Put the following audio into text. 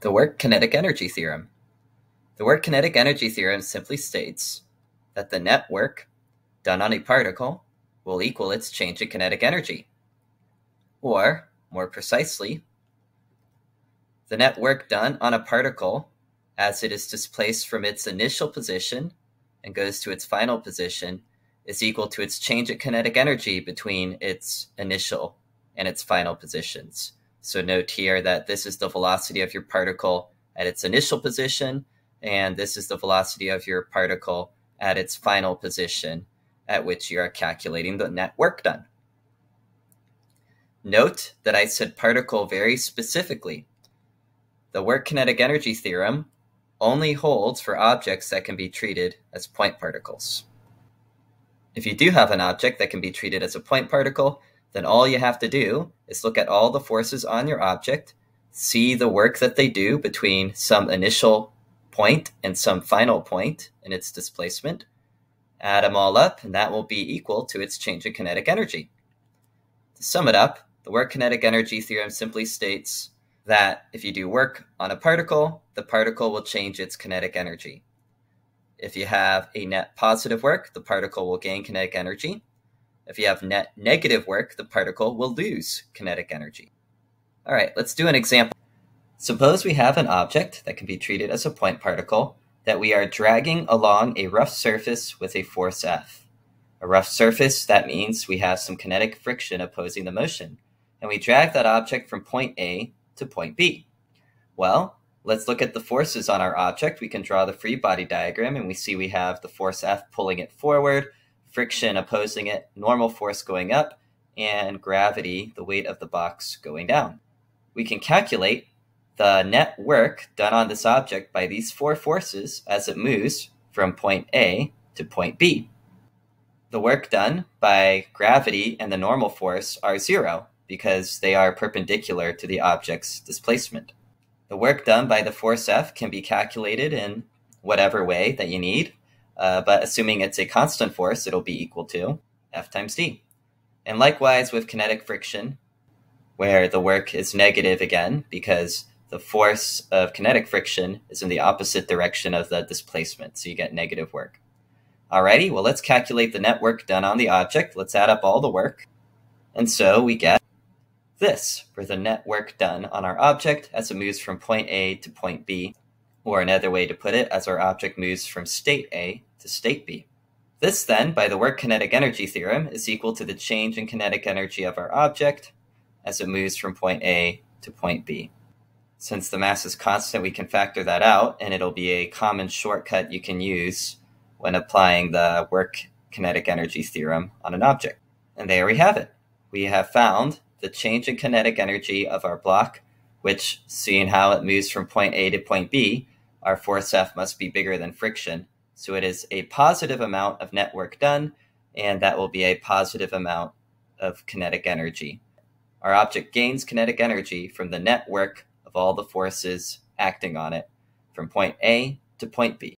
The work kinetic energy theorem. The work kinetic energy theorem simply states that the net work done on a particle will equal its change in kinetic energy. Or, more precisely, the net work done on a particle as it is displaced from its initial position and goes to its final position is equal to its change in kinetic energy between its initial and its final positions. So note here that this is the velocity of your particle at its initial position, and this is the velocity of your particle at its final position at which you are calculating the net work done. Note that I said particle very specifically. The work kinetic energy theorem only holds for objects that can be treated as point particles. If you do have an object that can be treated as a point particle, then all you have to do is look at all the forces on your object, see the work that they do between some initial point and some final point in its displacement, add them all up, and that will be equal to its change in kinetic energy. To sum it up, the work kinetic energy theorem simply states that if you do work on a particle, the particle will change its kinetic energy. If you have a net positive work, the particle will gain kinetic energy. If you have net negative work, the particle will lose kinetic energy. All right, let's do an example. Suppose we have an object that can be treated as a point particle that we are dragging along a rough surface with a force F. A rough surface, that means we have some kinetic friction opposing the motion, and we drag that object from point A to point B. Well, let's look at the forces on our object. We can draw the free body diagram, and we see we have the force F pulling it forward, friction opposing it, normal force going up, and gravity, the weight of the box, going down. We can calculate the net work done on this object by these four forces as it moves from point A to point B. The work done by gravity and the normal force are zero because they are perpendicular to the object's displacement. The work done by the force F can be calculated in whatever way that you need, but assuming it's a constant force, it'll be equal to F times d. And likewise with kinetic friction, where the work is negative again because the force of kinetic friction is in the opposite direction of the displacement, so you get negative work. Alrighty, well, let's calculate the net work done on the object. Let's add up all the work. And so we get this for the net work done on our object as it moves from point A to point B, or another way to put it, as our object moves from state A to state B. This then, by the work kinetic energy theorem, is equal to the change in kinetic energy of our object as it moves from point A to point B. Since the mass is constant, we can factor that out, and it'll be a common shortcut you can use when applying the work kinetic energy theorem on an object. And there we have it. We have found the change in kinetic energy of our block, which, seeing how it moves from point A to point B, our force F must be bigger than friction. So it is a positive amount of net work done, and that will be a positive amount of kinetic energy. Our object gains kinetic energy from the net work of all the forces acting on it from point A to point B.